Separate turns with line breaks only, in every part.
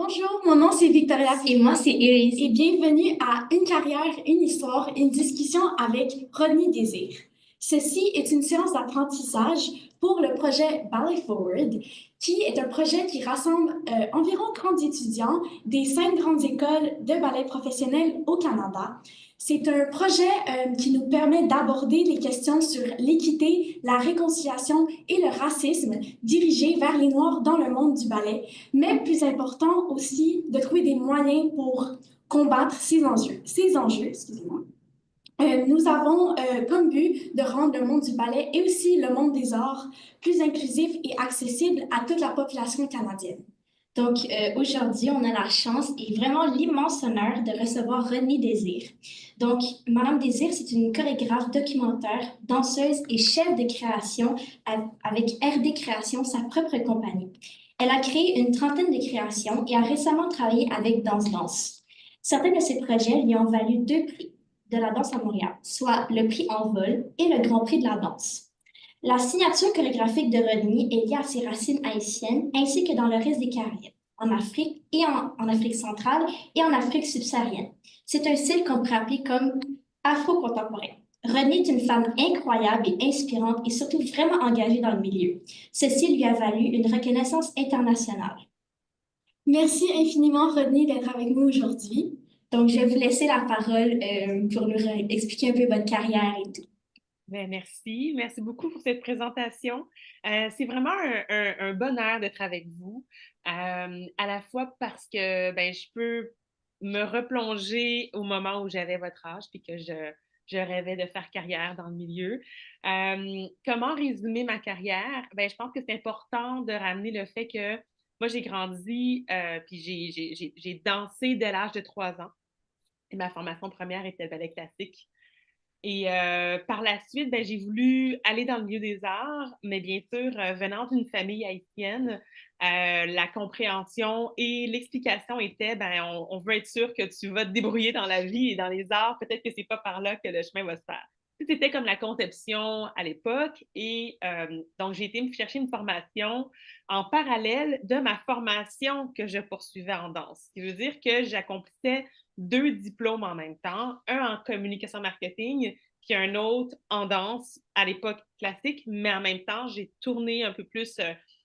Bonjour, mon nom c'est Victoria
Et moi, c'est Iris.
et bienvenue à Une carrière, une histoire, une discussion avec Rodney Désir. Ceci est une séance d'apprentissage pour le projet Ballet Forward, qui est un projet qui rassemble environ 30 étudiants des 5 grandes écoles de ballet professionnel au Canada. C'est un projet qui nous permet d'aborder les questions sur l'équité, la réconciliation et le racisme dirigés vers les Noirs dans le monde du ballet, mais plus important aussi de trouver des moyens pour combattre ces enjeux, excusez-moi. Nous avons comme but de rendre le monde du ballet et aussi le monde des arts plus inclusif et accessible à toute la population canadienne.
Donc, aujourd'hui, on a la chance et vraiment l'immense honneur de recevoir Renée Désir. Donc, Madame Désir, c'est une chorégraphe documentaire, danseuse et chef de création avec RD Création, sa propre compagnie. Elle a créé une trentaine de créations et a récemment travaillé avec Danse Danse. Certains de ses projets lui ont valu 2 prix de la danse à Montréal, soit le prix Envol et le Grand Prix de la danse. La signature chorégraphique de Rodney est liée à ses racines haïtiennes ainsi que dans le reste des Caraïbes, en Afrique et en Afrique centrale et en Afrique subsaharienne. C'est un style qu'on pourrait appeler comme afro-contemporain. Rodney est une femme incroyable et inspirante et surtout vraiment engagée dans le milieu. Ceci lui a valu une reconnaissance internationale.
Merci infiniment, Rodney, d'être avec nous aujourd'hui.
Donc, je vais vous laisser la parole pour nous expliquer un peu votre carrière et tout.
Ben, merci. Merci beaucoup pour cette présentation. C'est vraiment un bonheur d'être avec vous, à la fois parce que ben, je peux me replonger au moment où j'avais votre âge puis que je rêvais de faire carrière dans le milieu. Comment résumer ma carrière? Ben, je pense que c'est important de ramener le fait que moi, j'ai grandi puis j'ai dansé dès l'âge de 3 ans. Et ma formation première était le ballet classique. Et par la suite, ben, j'ai voulu aller dans le milieu des arts, mais bien sûr, venant d'une famille haïtienne, la compréhension et l'explication était, ben, on veut être sûr que tu vas te débrouiller dans la vie et dans les arts, peut-être que c'est pas par là que le chemin va se faire. C'était comme la conception à l'époque et donc j'ai été me chercher une formation en parallèle de ma formation que je poursuivais en danse. Ce qui veut dire que j'accomplissais 2 diplômes en même temps, un en communication marketing, puis un autre en danse à l'époque classique, mais en même temps, j'ai tourné un peu plus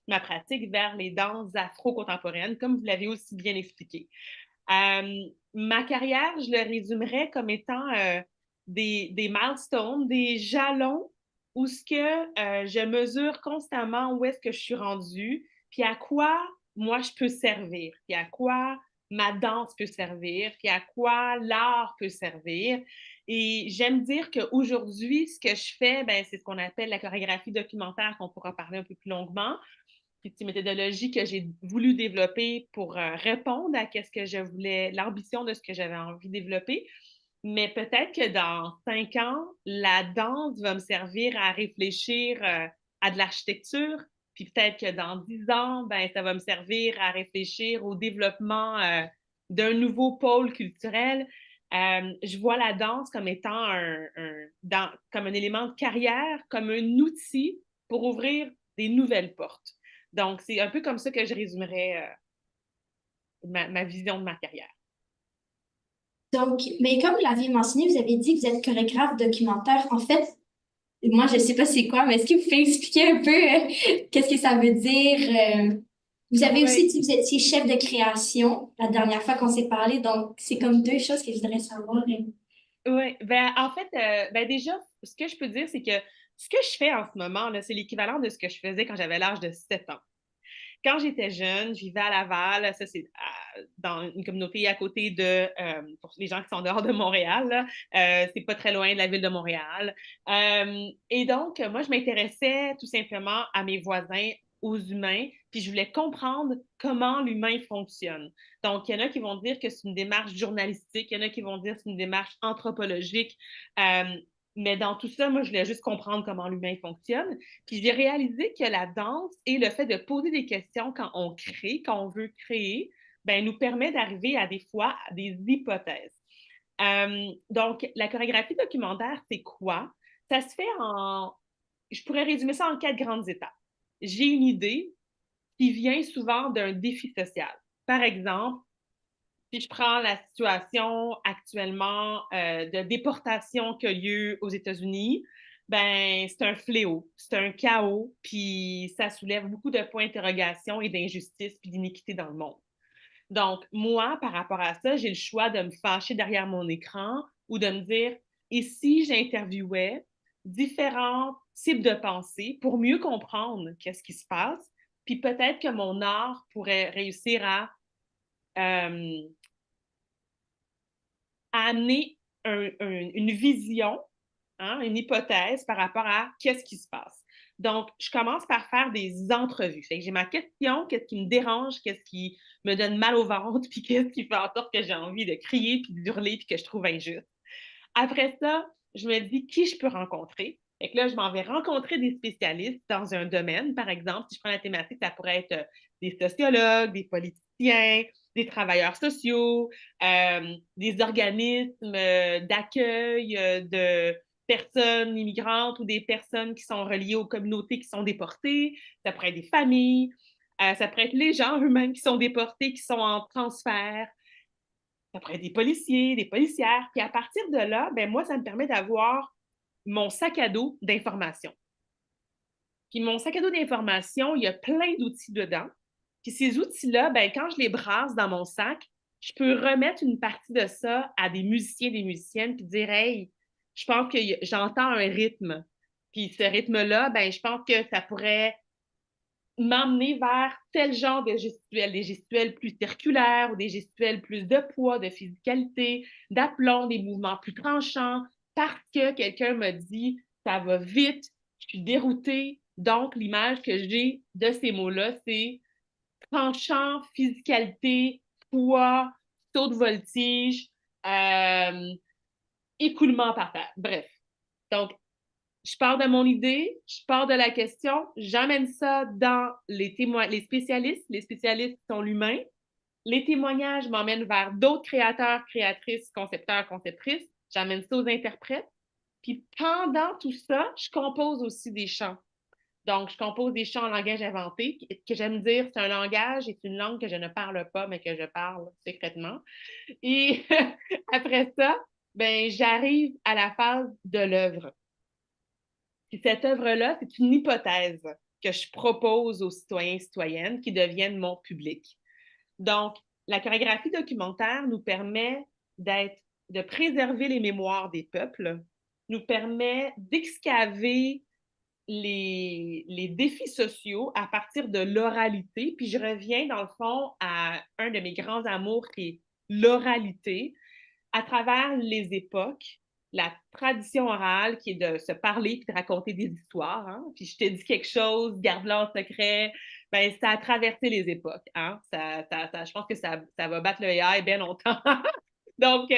ma pratique vers les danses afro-contemporaines, comme vous l'avez aussi bien expliqué. Ma carrière, je le résumerais comme étant des milestones, des jalons où ce que je mesure constamment où est-ce que je suis rendue, puis à quoi moi je peux servir, puis à quoi ma danse peut servir, puis à quoi l'art peut servir. Et j'aime dire qu'aujourd'hui, ce que je fais, ben, c'est ce qu'on appelle la chorégraphie documentaire, qu'on pourra parler un peu plus longuement. C'est une méthodologie que j'ai voulu développer pour répondre à ce que je voulais, l'ambition de ce que j'avais envie de développer. Mais peut-être que dans 5 ans, la danse va me servir à réfléchir à de l'architecture. Puis peut-être que dans 10 ans, ben, ça va me servir à réfléchir au développement d'un nouveau pôle culturel. Je vois la danse comme étant comme un élément de carrière, comme un outil pour ouvrir des nouvelles portes. Donc, c'est un peu comme ça que je résumerais ma vision de ma carrière.
Donc, mais comme vous l'aviez mentionné, vous avez dit que vous êtes chorégraphe documentaire. En fait, moi, je ne sais pas c'est quoi, mais est-ce que vous pouvez expliquer un peu qu'est-ce que ça veut dire? Vous avez aussi
Oui,
dit que vous étiez chef de création la dernière fois qu'on s'est parlé, donc c'est comme deux choses que je voudrais savoir.
oui. Ben, en fait, ben déjà, ce que je peux dire, c'est que ce que je fais en ce moment, là, c'est l'équivalent de ce que je faisais quand j'avais l'âge de 7 ans. Quand j'étais jeune, je vivais à Laval, ça c'est dans une communauté à côté pour les gens qui sont dehors de Montréal, là, c'est pas très loin de la ville de Montréal. Et donc, moi, je m'intéressais tout simplement à mes voisins, aux humains, puis je voulais comprendre comment l'humain fonctionne. Donc, il y en a qui vont dire que c'est une démarche journalistique, il y en a qui vont dire que c'est une démarche anthropologique, euh, mais dans tout ça, moi, je voulais juste comprendre comment l'humain fonctionne. Puis j'ai réalisé que la danse et le fait de poser des questions quand on crée, quand on veut créer, ben, nous permet d'arriver à des fois à des hypothèses. Donc, la chorégraphie documentaire, c'est quoi? Ça se fait je pourrais résumer ça en 4 grandes étapes. J'ai une idée qui vient souvent d'un défi social. Par exemple, si je prends la situation actuellement de déportation qui a lieu aux États-Unis, ben c'est un fléau, c'est un chaos, puis ça soulève beaucoup de points d'interrogation et d'injustice puis d'iniquité dans le monde. Donc, moi, par rapport à ça, j'ai le choix de me fâcher derrière mon écran ou de me dire, et si j'interviewais différents types de pensées pour mieux comprendre qu'est-ce qui se passe, puis peut-être que mon art pourrait réussir euh, à amener une vision, hein, une hypothèse par rapport à qu'est-ce qui se passe. Donc, je commence par faire des entrevues. Fait que j'ai ma question, qu'est-ce qui me dérange, qu'est-ce qui me donne mal au ventre, puis qu'est-ce qui fait en sorte que j'ai envie de crier, puis d'hurler, puis que je trouve injuste. Après ça, je me dis qui je peux rencontrer. Et que là, je m'en vais rencontrer des spécialistes dans un domaine. Par exemple, si je prends la thématique, ça pourrait être des sociologues, des politiciens, des travailleurs sociaux, des organismes d'accueil de personnes immigrantes ou des personnes qui sont reliées aux communautés qui sont déportées. Ça pourrait être des familles. Ça pourrait être les gens eux-mêmes qui sont déportés, qui sont en transfert. Ça pourrait être des policiers, des policières. Puis à partir de là, ben moi, ça me permet d'avoir mon sac à dos d'informations. Puis mon sac à dos d'informations, il y a plein d'outils dedans. Puis ces outils-là, ben, quand je les brasse dans mon sac, je peux remettre une partie de ça à des musiciens, des musiciennes, puis dire, hey, je pense que j'entends un rythme. Puis ce rythme-là, ben, je pense que ça pourrait m'emmener vers tel genre de gestuels, des gestuels plus circulaires ou des gestuels plus de poids, de physicalité, d'aplomb, des mouvements plus tranchants, parce que quelqu'un m'a dit ça va vite, je suis déroutée. Donc, l'image que j'ai de ces mots-là, c'est tranchant, physicalité, poids, taux de voltige, euh, écoulement par terre. Bref. Donc, je pars de mon idée, je pars de la question, j'amène ça dans les spécialistes. Les spécialistes sont l'humain. Les témoignages m'emmènent vers d'autres créateurs, créatrices, concepteurs, conceptrices. J'amène ça aux interprètes. Puis pendant tout ça, je compose aussi des chants. Donc, je compose des chants en langage inventé, que j'aime dire, c'est un langage et c'est une langue que je ne parle pas, mais que je parle secrètement. Et après ça, ben, j'arrive à la phase de l'œuvre. Puis cette œuvre-là, c'est une hypothèse que je propose aux citoyens et citoyennes qui deviennent mon public. Donc, la chorégraphie documentaire nous permet de préserver les mémoires des peuples, nous permet d'excaver les défis sociaux à partir de l'oralité. Puis je reviens, dans le fond, à un de mes grands amours qui est l'oralité à travers les époques, la tradition orale qui est de se parler puis de raconter des histoires. Hein? Puis je te dis quelque chose, garde-le en secret. Ben, ça a traversé les époques. Hein? Je pense que ça va battre le AI bien longtemps. Donc,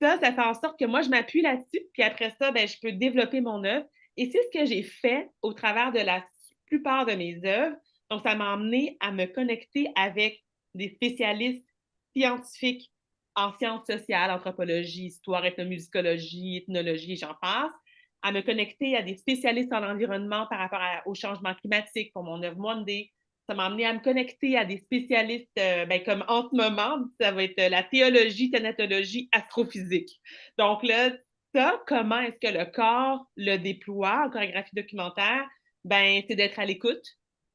ça fait en sorte que moi, je m'appuie là-dessus. Puis après ça, ben, je peux développer mon œuvre. Et c'est ce que j'ai fait au travers de la plupart de mes œuvres. Donc, ça m'a amené à me connecter avec des spécialistes scientifiques en sciences sociales, anthropologie, histoire, ethnomusicologie, ethnologie, j'en passe, à me connecter à des spécialistes en environnement par rapport au changement climatique pour mon œuvre Monday. Ça m'a amené à me connecter à des spécialistes, ben, comme en ce moment, ça va être la théologie, thanatologie, astrophysique. Donc là, ça, comment est-ce que le corps le déploie en chorégraphie documentaire? Ben, c'est d'être à l'écoute,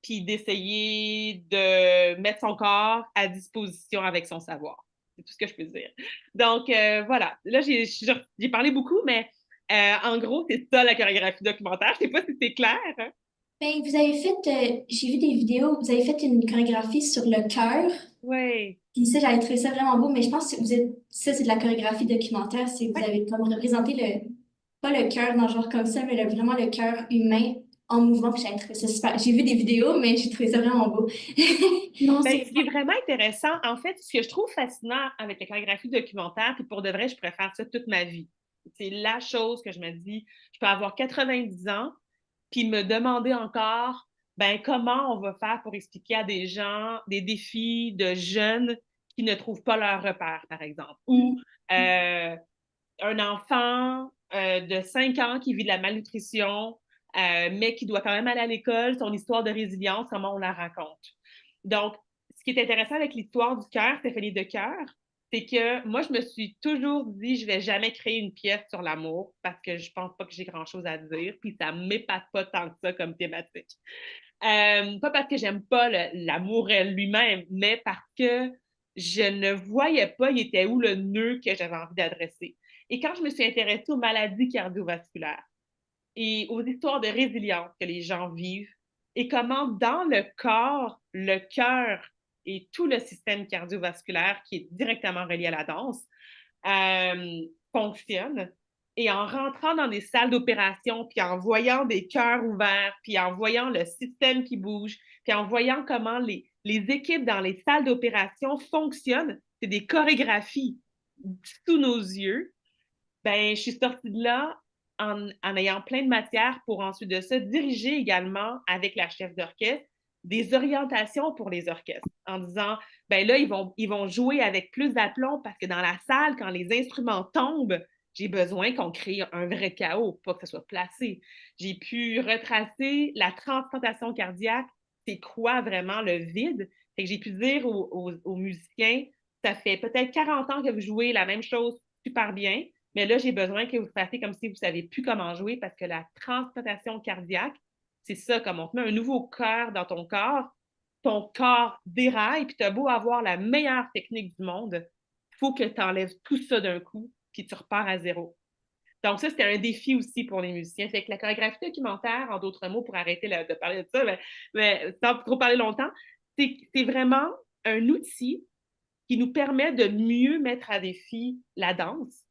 puis d'essayer de mettre son corps à disposition avec son savoir. C'est tout ce que je peux dire. Donc, voilà. Là, j'ai parlé beaucoup, mais en gros, c'est ça la chorégraphie documentaire. Je ne sais pas si c'est clair. Hein?
Ben, vous avez fait, j'ai vu des vidéos, vous avez fait une chorégraphie sur le cœur.
Oui.
Puis ça, j'avais trouvé ça vraiment beau, mais je pense que ça, c'est de la chorégraphie documentaire, c'est que vous avez comme représenté pas le cœur dans le genre comme ça, mais vraiment le cœur humain en mouvement, puis j'avais trouvé ça super. J'ai vu des vidéos, mais j'ai trouvé ça vraiment beau.
Non,
Ben,
c'est
ce qui est vraiment intéressant, en fait, ce que je trouve fascinant avec la chorégraphie documentaire, puis pour de vrai, je pourrais faire ça toute ma vie. C'est la chose que je me dis, je peux avoir 90 ans, puis me demander encore, ben, comment on va faire pour expliquer à des gens des défis de jeunes qui ne trouvent pas leur repère, par exemple, ou euh, un enfant de 5 ans qui vit de la malnutrition, mais qui doit quand même aller à l'école, son histoire de résilience, comment on la raconte. Donc, ce qui est intéressant avec l'histoire du chœur, Stéphanie de Cœur, c'est que moi, je me suis toujours dit, je vais jamais créer une pièce sur l'amour parce que je pense pas que j'ai grand-chose à dire, puis ça m'épate pas tant que ça comme thématique. Pas parce que j'aime pas l'amour lui-même, mais parce que je ne voyais pas, il était où le nœud que j'avais envie d'adresser. Et quand je me suis intéressée aux maladies cardiovasculaires et aux histoires de résilience que les gens vivent, et comment dans le corps, le cœur et tout le système cardiovasculaire qui est directement relié à la danse fonctionne. Et en rentrant dans des salles d'opération, puis en voyant des cœurs ouverts, puis en voyant le système qui bouge, puis en voyant comment les équipes dans les salles d'opération fonctionnent, c'est des chorégraphies sous nos yeux, ben, je suis sortie de là en ayant plein de matière pour ensuite de ça diriger également avec la chef d'orchestre des orientations pour les orchestres en disant, ben là, ils vont jouer avec plus d'aplomb parce que dans la salle, quand les instruments tombent, j'ai besoin qu'on crée un vrai chaos, pas que ça soit placé. J'ai pu retracer la transplantation cardiaque, c'est quoi vraiment le vide. Fait que j'ai pu dire aux musiciens, ça fait peut-être 40 ans que vous jouez la même chose super bien, mais là, j'ai besoin que vous fassiez comme si vous ne savez plus comment jouer parce que la transplantation cardiaque, c'est ça, comme on te met un nouveau cœur dans ton corps déraille, puis tu as beau avoir la meilleure technique du monde, il faut que tu enlèves tout ça d'un coup, puis tu repars à zéro. Donc, ça, c'était un défi aussi pour les musiciens. Fait que la chorégraphie documentaire, en d'autres mots, pour arrêter de parler de ça, mais sans trop parler longtemps, c'est vraiment un outil qui nous permet de mieux mettre à défi la danse,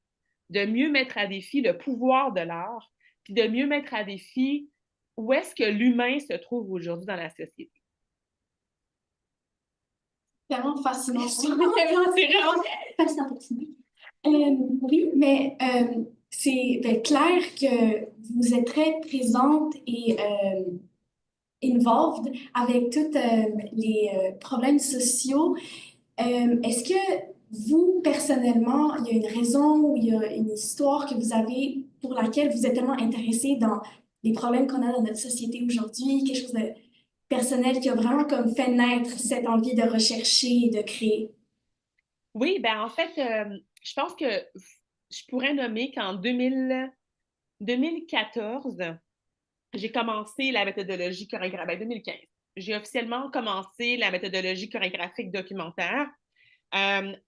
de mieux mettre à défi le pouvoir de l'art, puis de mieux mettre à défi où est-ce que l'humain se trouve aujourd'hui dans la société.
Vraiment fascinant.
C'est vraiment fascinant.
Oui, mais c'est ben, clair que vous êtes très présente et involved avec tous les problèmes sociaux. Est-ce que vous, personnellement, il y a une raison ou il y a une histoire que vous avez pour laquelle vous êtes tellement intéressé dans les problèmes qu'on a dans notre société aujourd'hui, quelque chose de personnel qui a vraiment comme fait naître cette envie de rechercher et de créer?
Oui, ben en fait, je pense que je pourrais nommer qu'en 2014, j'ai commencé la méthodologie chorégraphique. Ben, 2015. J'ai officiellement commencé la méthodologie chorégraphique documentaire.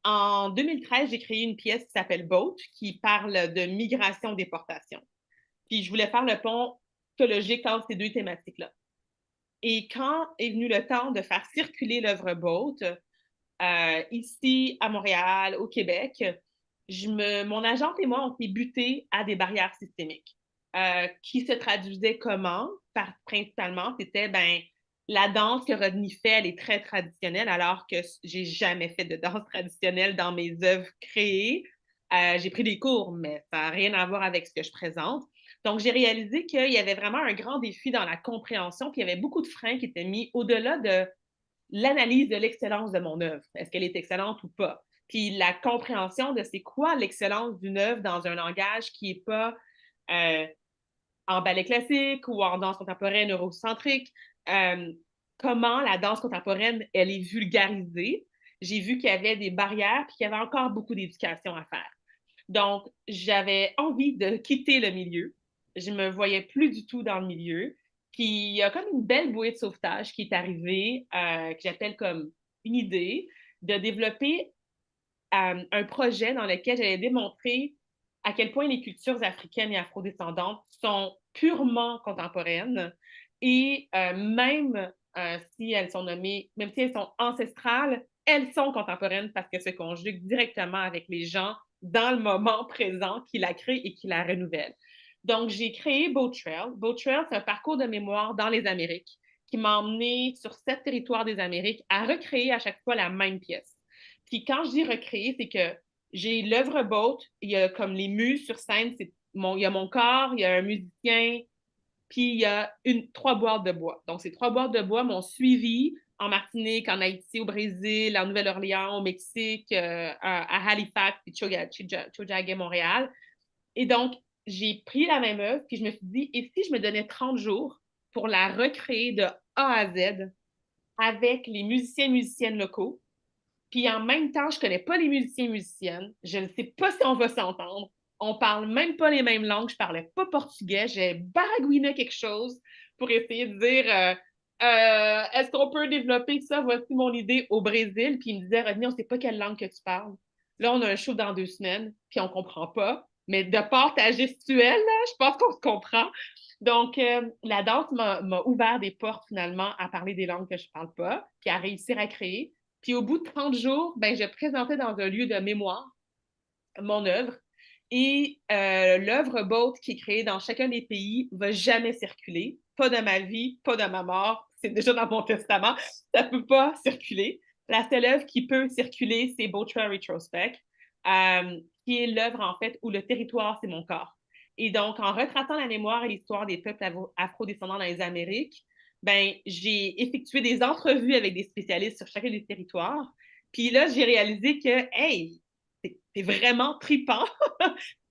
En 2013, j'ai créé une pièce qui s'appelle Boat, qui parle de migration-déportation. Puis je voulais faire le pont psychologique entre ces deux thématiques-là. Et quand est venu le temps de faire circuler l'œuvre Boat, ici à Montréal, au Québec, mon agente et moi, on s'est butés à des barrières systémiques qui se traduisaient comment? Principalement, c'était la danse que Rodney fait, elle est très traditionnelle, alors que j'ai jamais fait de danse traditionnelle dans mes œuvres créées. J'ai pris des cours, mais ça n'a rien à voir avec ce que je présente. Donc, j'ai réalisé qu'il y avait vraiment un grand défi dans la compréhension, puis il y avait beaucoup de freins qui étaient mis au-delà de l'analyse de l'excellence de mon œuvre. Est-ce qu'elle est excellente ou pas? Puis la compréhension de c'est quoi l'excellence d'une œuvre dans un langage qui n'est pas en ballet classique ou en danse contemporaine eurocentrique. Comment la danse contemporaine, elle est vulgarisée. J'ai vu qu'il y avait des barrières puis qu'il y avait encore beaucoup d'éducation à faire. Donc, j'avais envie de quitter le milieu. Je me voyais plus du tout dans le milieu. Puis, il y a comme une belle bouée de sauvetage qui est arrivée, que j'appelle comme une idée, de développer un projet dans lequel j'allais démontrer à quel point les cultures africaines et afrodescendantes sont purement contemporaines et même si elles sont nommées, même si elles sont ancestrales, elles sont contemporaines parce qu'elles se conjuguent directement avec les gens dans le moment présent qui la créent et qui la renouvellent. Donc, j'ai créé Boat Trail. Boat Trail, c'est un parcours de mémoire dans les Amériques qui m'a emmené sur 7 territoires des Amériques à recréer à chaque fois la même pièce. Puis quand je dis recréer, c'est que j'ai l'œuvre Boat, il y a comme les muses sur scène, il y a mon corps, il y a un musicien, puis il y a 3 boîtes de bois. Donc, ces 3 boîtes de bois m'ont suivi en Martinique, en Haïti, au Brésil, en Nouvelle-Orléans, au Mexique, à Halifax, puis Tiohtià:ke, Montréal. Et donc, j'ai pris la même œuvre, puis je me suis dit, et si je me donnais 30 jours pour la recréer de A à Z avec les musiciens et musiciennes locaux. Puis en même temps, je connais pas les musiciens et musiciennes. Je ne sais pas si on va s'entendre. On parle même pas les mêmes langues. Je parlais pas portugais. J'ai baragouiné quelque chose pour essayer de dire est-ce qu'on peut développer ça? Voici mon idée au Brésil. Puis il me disait Rodney, on sait pas quelle langue que tu parles. Là, on a un show dans 2 semaines, puis on comprend pas. Mais de part ta gestuelle, là, je pense qu'on se comprend. Donc, la danse m'a ouvert des portes finalement à parler des langues que je parle pas, puis à réussir à créer. Puis au bout de 30 jours, ben, je présentais dans un lieu de mémoire mon œuvre. Et l'œuvre Boat qui est créée dans chacun des pays va jamais circuler. Pas de ma vie, pas de ma mort. C'est déjà dans mon testament. Ça peut pas circuler. La seule œuvre qui peut circuler, c'est Boat Trail Retrospect, qui est l'œuvre, en fait, où le territoire, c'est mon corps. Et donc, en retraçant la mémoire et l'histoire des peuples afro-descendants dans les Amériques, ben, j'ai effectué des entrevues avec des spécialistes sur chacun des territoires. Puis là, j'ai réalisé que, hey, c'est vraiment tripant.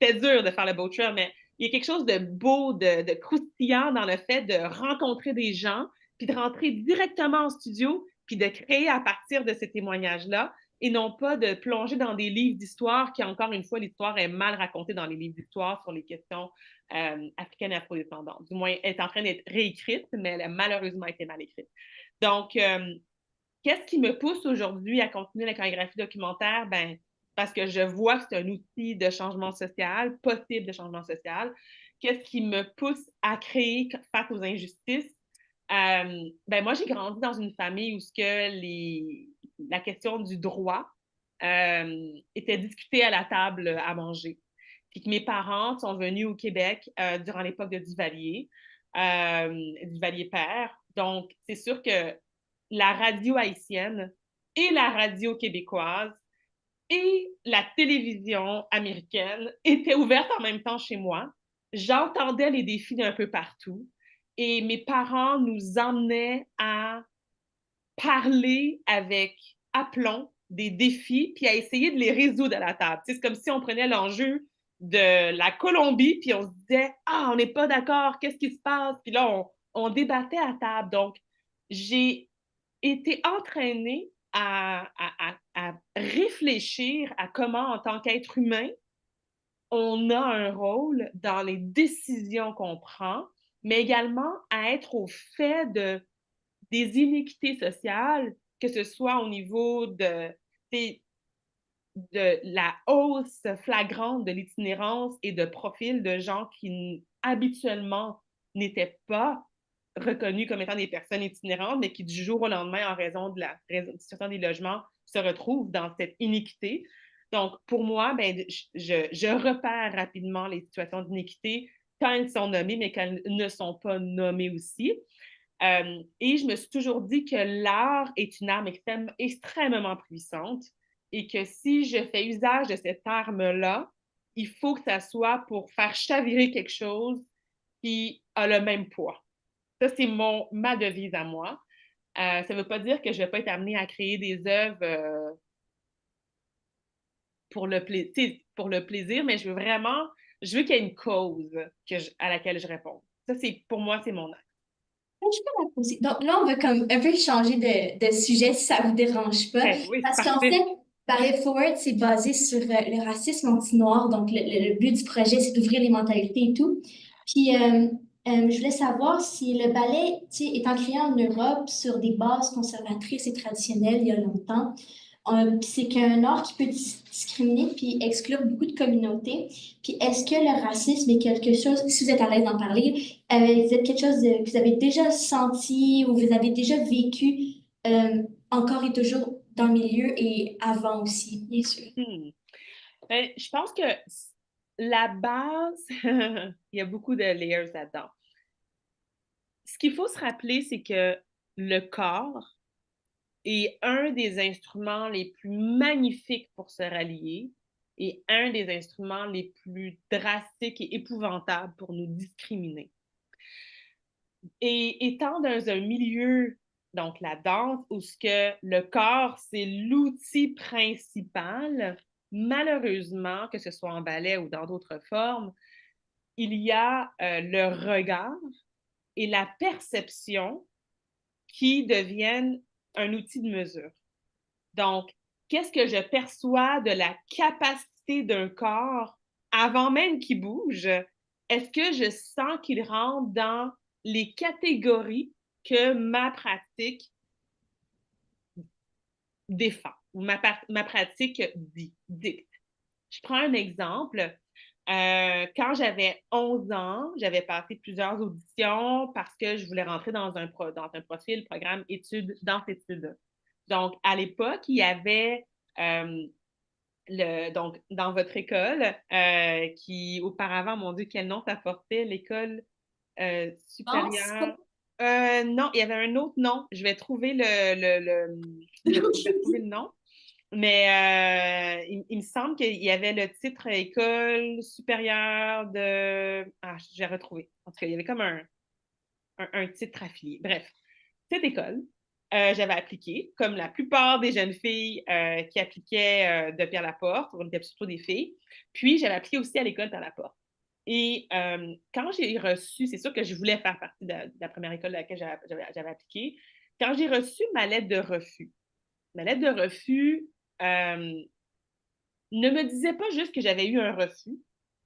C'était dur de faire le boat trail, mais il y a quelque chose de beau, de croustillant dans le fait de rencontrer des gens, puis de rentrer directement en studio, puis de créer à partir de ces témoignages-là, et non pas de plonger dans des livres d'histoire qui, encore une fois, l'histoire est mal racontée dans les livres d'histoire sur les questions africaines et afrodescendantes. Du moins, elle est en train d'être réécrite, mais elle a malheureusement été mal écrite. Donc, qu'est-ce qui me pousse aujourd'hui à continuer la chorégraphie documentaire? Ben, parce que je vois que c'est un outil de changement social, possible de changement social. Qu'est-ce qui me pousse à créer face aux injustices? Ben moi, j'ai grandi dans une famille où la question du droit était discutée à la table à manger. Puis que mes parents sont venus au Québec durant l'époque de Duvalier père. Donc, c'est sûr que la radio haïtienne et la radio québécoise et la télévision américaine étaient ouvertes en même temps chez moi. J'entendais les défis d'un peu partout et mes parents nous emmenaient à parler avec aplomb des défis puis à essayer de les résoudre à la table. C'est comme si on prenait l'enjeu de la Colombie puis on se disait « Ah, on n'est pas d'accord, qu'est-ce qui se passe? » Puis là, on débattait à table. Donc, j'ai été entraînée à réfléchir à comment, en tant qu'être humain, on a un rôle dans les décisions qu'on prend, mais également à être au fait des inéquités sociales, que ce soit au niveau de la hausse flagrante de l'itinérance et de profils de gens qui habituellement n'étaient pas reconnus comme étant des personnes itinérantes, mais qui du jour au lendemain, en raison de la situation des logements, se retrouvent dans cette iniquité. Donc, pour moi, ben, je repère rapidement les situations d'inéquité quand elles sont nommées, mais quand elles ne sont pas nommées aussi. Et je me suis toujours dit que l'art est une arme extrêmement puissante et que si je fais usage de cette arme-là, il faut que ça soit pour faire chavirer quelque chose qui a le même poids. Ça, c'est ma devise à moi. Ça ne veut pas dire que je ne vais pas être amenée à créer des œuvres pour le plaisir, mais je veux qu'il y ait une cause à laquelle je réponds. Ça, pour moi, c'est mon acte.
Je peux la poser. Donc là, on va comme un peu changer de sujet si ça vous dérange pas.
Ben oui,
Parce
c'est
qu'en
parfait.
fait, Ballet Forward, c'est basé sur le racisme anti-noir. Donc, le but du projet, c'est d'ouvrir les mentalités et tout. Puis, je voulais savoir si le ballet, tu sais, étant créé en Europe sur des bases conservatrices et traditionnelles il y a longtemps, c'est qu'un art qui peut discriminer puis exclure beaucoup de communautés. Puis est-ce que le racisme est quelque chose, si vous êtes à l'aise d'en parler, vous êtes quelque chose que vous avez déjà senti ou vous avez déjà vécu encore et toujours dans le milieu et avant aussi, bien sûr.
Ben, je pense que la base, il y a beaucoup de layers là-dedans. Ce qu'il faut se rappeler, c'est que le corps est un des instruments les plus magnifiques pour se rallier et un des instruments les plus drastiques et épouvantables pour nous discriminer. Et étant dans un milieu, donc la danse, où ce que le corps, c'est l'outil principal, malheureusement, que ce soit en ballet ou dans d'autres formes, il y a le regard et la perception qui deviennent un outil de mesure. Donc, qu'est-ce que je perçois de la capacité d'un corps avant même qu'il bouge? Est-ce que je sens qu'il rentre dans les catégories que ma pratique défend ou ma pratique dicte? Je prends un exemple. Quand j'avais 11 ans, j'avais passé plusieurs auditions parce que je voulais rentrer dans un profil, programme études, dans études. Donc, à l'époque, il y avait donc, dans votre école, qui auparavant, mon Dieu, quel nom ça portait, l'école
Pense.
supérieure. Non, il y avait un autre nom. Je vais trouver je vais trouver le nom. Mais il me semble qu'il y avait le titre École supérieure de... Ah, j'ai retrouvé. En tout cas, il y avait comme un titre affilié. Bref, cette école, j'avais appliqué, comme la plupart des jeunes filles qui appliquaient de Pierre-Laporte, on était surtout des filles. Puis, j'avais appliqué aussi à l'école Pierre-Laporte. Et quand j'ai reçu, c'est sûr que je voulais faire partie de la première école à laquelle j'avais appliqué, quand j'ai reçu ma lettre de refus ne me disait pas juste que j'avais eu un refus,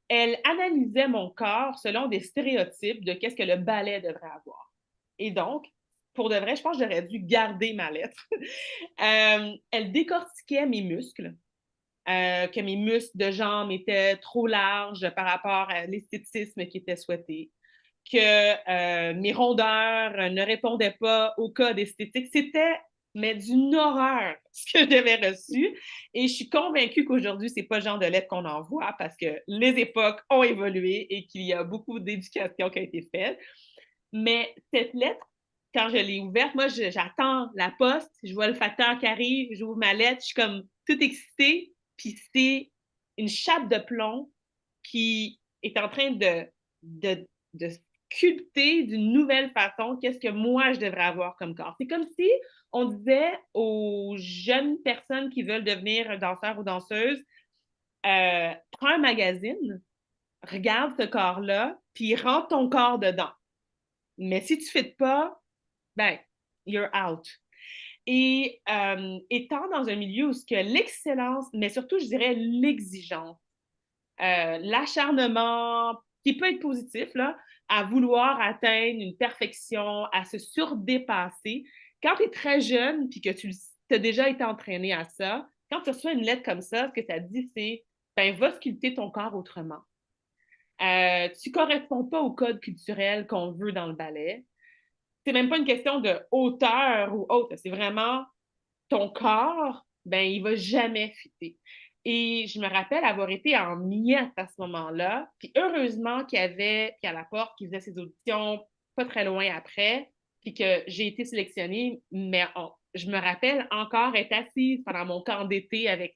elle analysait mon corps selon des stéréotypes de qu'est-ce que le ballet devrait avoir. Et donc, pour de vrai, je pense que j'aurais dû garder ma lettre. Elle décortiquait mes muscles, que mes muscles de jambes étaient trop larges par rapport à l'esthétisme qui était souhaité, que mes rondeurs ne répondaient pas au code esthétique. C'était mais d'une horreur ce que j'avais reçu. Et je suis convaincue qu'aujourd'hui, c'est pas le genre de lettre qu'on envoie parce que les époques ont évolué et qu'il y a beaucoup d'éducation qui a été faite. Mais cette lettre, quand je l'ai ouverte, moi, j'attends la poste, je vois le facteur qui arrive, j'ouvre ma lettre, je suis comme toute excitée, puis c'est une chape de plomb qui est en train de sculpter d'une nouvelle façon qu'est-ce que moi je devrais avoir comme corps. C'est comme si on disait aux jeunes personnes qui veulent devenir danseurs ou danseuses, prends un magazine, regarde ce corps-là, puis rentre ton corps dedans. Mais si tu ne fites pas, ben, you're out. Et étant dans un milieu où ce que l'excellence, mais surtout, je dirais l'exigence, l'acharnement, qui peut être positif, là, à vouloir atteindre une perfection, à se surdépasser. Quand tu es très jeune puis que tu as déjà été entraîné à ça, quand tu reçois une lettre comme ça, ce que ça dit, c'est ben, va sculpter ton corps autrement. Tu ne corresponds pas au code culturel qu'on veut dans le ballet. C'est même pas une question de hauteur ou autre, c'est vraiment ton corps, ben, il va jamais fitter. Et je me rappelle avoir été en miette à ce moment-là. Puis heureusement qu'il y avait Pierre Laporte qui faisait ses auditions pas très loin après, puis que j'ai été sélectionnée. Mais je me rappelle encore être assise pendant mon camp d'été avec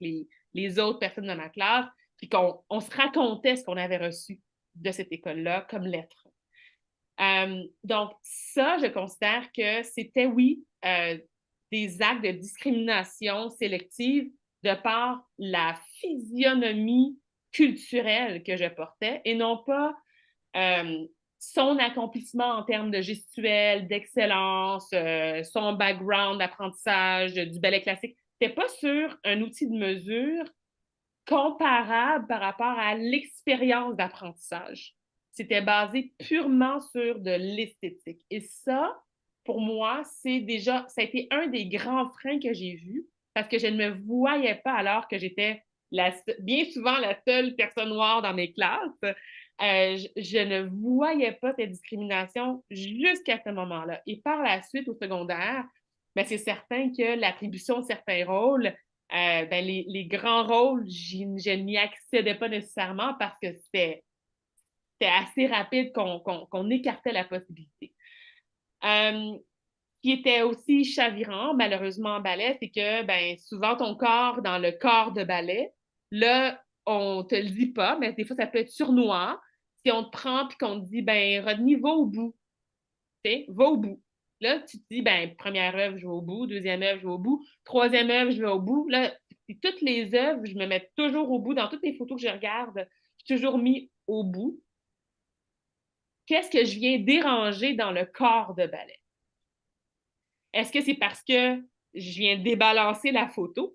les autres personnes de ma classe, puis qu'on se racontait ce qu'on avait reçu de cette école-là comme lettre. Donc, ça, je considère que c'était, oui, des actes de discrimination sélective de par la physionomie culturelle que je portais et non pas son accomplissement en termes de gestuelle, d'excellence, son background d'apprentissage du ballet classique. C'était pas sur un outil de mesure comparable par rapport à l'expérience d'apprentissage. C'était basé purement sur de l'esthétique. Et ça, pour moi, ça a été un des grands freins que j'ai vus parce que je ne me voyais pas alors que j'étais bien souvent la seule personne noire dans mes classes. Je ne voyais pas cette discrimination jusqu'à ce moment-là. Et par la suite, au secondaire, ben, c'est certain que l'attribution de certains rôles, ben, les grands rôles, je n'y accédais pas nécessairement parce que c'était assez rapide qu'on écartait la possibilité. Qui était aussi chavirant, malheureusement, en ballet, c'est que ben, souvent ton corps, dans le corps de ballet, là, on te le dit pas, mais des fois, ça peut être sournois. Si on te prend et qu'on te dit, ben, Rodney, va au bout. Va au bout. Là, tu te dis, ben, première œuvre, je vais au bout. Deuxième œuvre, je vais au bout. Troisième œuvre, je vais au bout. Là, toutes les œuvres, je me mets toujours au bout. Dans toutes les photos que je regarde, je suis toujours mis au bout. Qu'est-ce que je viens déranger dans le corps de ballet? Est-ce que c'est parce que je viens débalancer la photo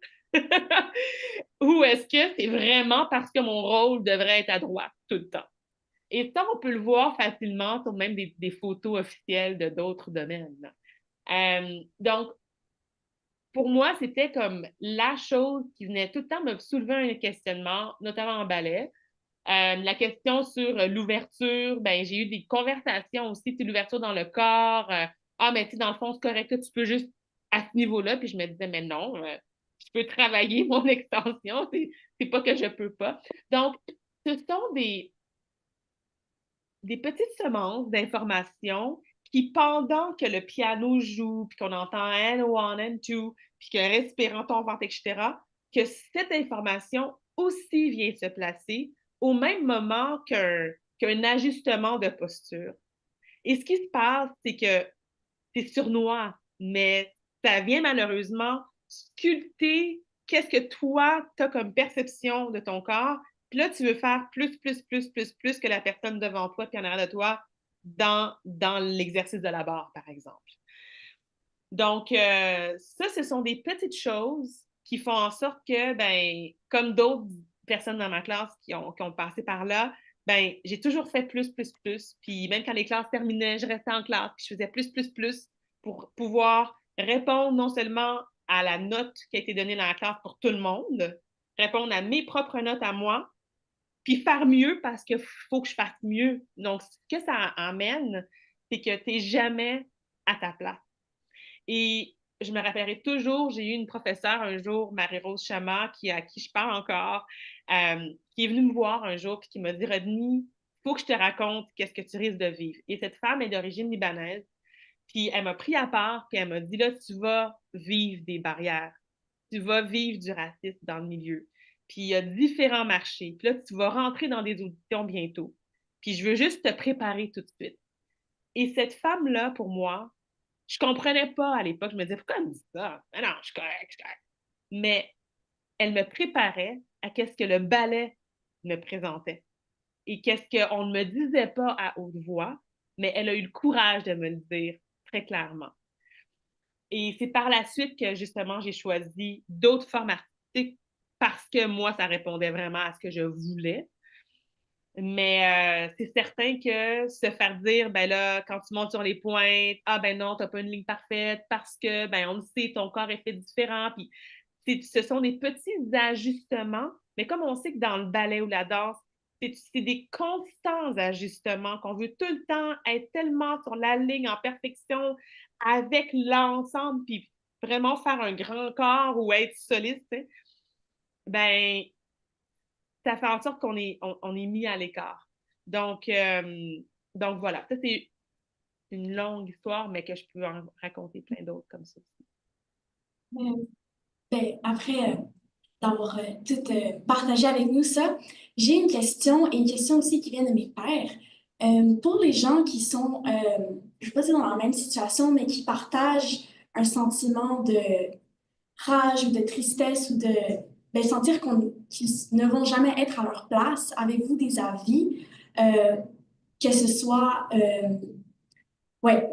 ou est-ce que c'est vraiment parce que mon rôle devrait être à droite tout le temps? Et ça, on peut le voir facilement sur même des photos officielles de d'autres domaines. Donc, pour moi, c'était comme la chose qui venait tout le temps me soulever un questionnement, notamment en ballet. La question sur l'ouverture, ben, j'ai eu des conversations aussi, l'ouverture dans le corps. Ah, mais tu sais, dans le fond, c'est correct, tu peux juste à ce niveau-là. Puis je me disais, mais non, je peux travailler mon extension, c'est pas que je peux pas. Donc, ce sont des petites semences d'informations qui, pendant que le piano joue, puis qu'on entend N1, N2, puis que respirant ton ventre, etc., que cette information aussi vient se placer au même moment qu'un ajustement de posture. Et ce qui se passe, c'est que c'est sournois, mais ça vient malheureusement sculpter qu'est-ce que toi, tu as comme perception de ton corps. Puis là, tu veux faire plus que la personne devant toi puis en arrière de toi dans l'exercice de la barre, par exemple. Donc, ça, ce sont des petites choses qui font en sorte que, ben, comme d'autres personnes dans ma classe qui ont passé par là, ben, j'ai toujours fait plus. Puis même quand les classes terminaient, je restais en classe, puis je faisais plus pour pouvoir répondre non seulement à la note qui a été donnée dans la classe pour tout le monde, répondre à mes propres notes à moi, puis faire mieux parce qu'il faut que je fasse mieux. Donc, ce que ça amène, c'est que tu n'es jamais à ta place. Et je me rappellerai toujours, j'ai eu une professeure un jour, Marie-Rose Chama, à qui je parle encore, qui est venue me voir un jour et qui m'a dit, Rodney, il faut que je te raconte qu'est-ce que tu risques de vivre. Et cette femme est d'origine libanaise. Puis elle m'a pris à part, puis elle m'a dit, là, tu vas vivre des barrières. Tu vas vivre du racisme dans le milieu. Puis il y a différents marchés. Puis là, tu vas rentrer dans des auditions bientôt. Puis je veux juste te préparer tout de suite. Et cette femme-là, pour moi, je comprenais pas à l'époque. Je me disais, pourquoi elle me dit ça? Mais non, je suis correcte. Mais elle me préparait à qu'est-ce que le ballet me présentait. Et qu'est-ce qu'on ne me disait pas à haute voix, mais elle a eu le courage de me le dire très clairement. Et c'est par la suite que, justement, j'ai choisi d'autres formes artistiques parce que moi, ça répondait vraiment à ce que je voulais. Mais c'est certain que se faire dire, ben là, quand tu montes sur les pointes, ah ben non, t'as pas une ligne parfaite parce que, ben on le sait, ton corps est fait différent. Puis ce sont des petits ajustements, mais comme on sait que dans le ballet ou la danse, c'est des constants ajustements qu'on veut tout le temps être tellement sur la ligne en perfection avec l'ensemble, puis vraiment faire un grand corps ou être soliste, tu sais, ben ça fait en sorte on est mis à l'écart. Donc, donc voilà, ça c'est une longue histoire, mais que je peux en raconter plein d'autres comme ça aussi.
Ben, après d'avoir tout partagé avec nous ça, j'ai une question et une question aussi qui vient de mes pères. Pour les gens qui sont, je ne sais pas si dans la même situation, mais qui partagent un sentiment de rage ou de tristesse ou de ben, sentir qu'ils ne vont jamais être à leur place, avez-vous des avis, que ce soit, ouais,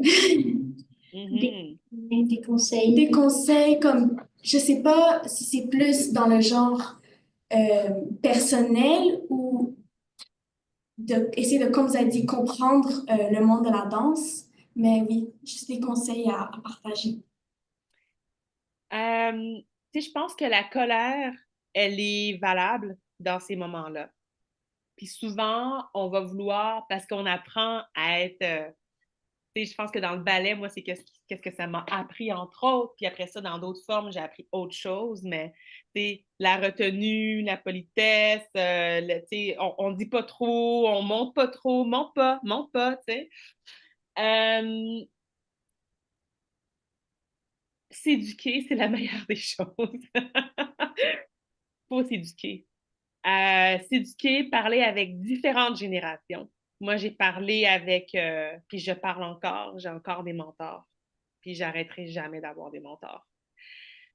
Des,
Mhm.
des conseils.
des conseils comme, je sais pas si c'est plus dans le genre personnel ou essayer de, comme vous avez dit, comprendre le monde de la danse. Mais oui, juste des conseils à partager.
Tu sais, je pense que la colère, elle est valable dans ces moments-là. Puis souvent, on va vouloir, parce qu'on apprend à être tu sais, je pense que dans le ballet, moi, c'est qu'est-ce que ça m'a appris, entre autres. Puis après ça, dans d'autres formes, j'ai appris autre chose. Mais, tu sais, la retenue, la politesse, tu sais, on dit pas trop, on monte pas trop, monte pas, tu sais. Euh, S'éduquer, c'est la meilleure des choses. Faut s'éduquer. S'éduquer, parler avec différentes générations. Moi, j'ai parlé avec, puis je parle encore, j'ai encore des mentors. Puis j'arrêterai jamais d'avoir des mentors.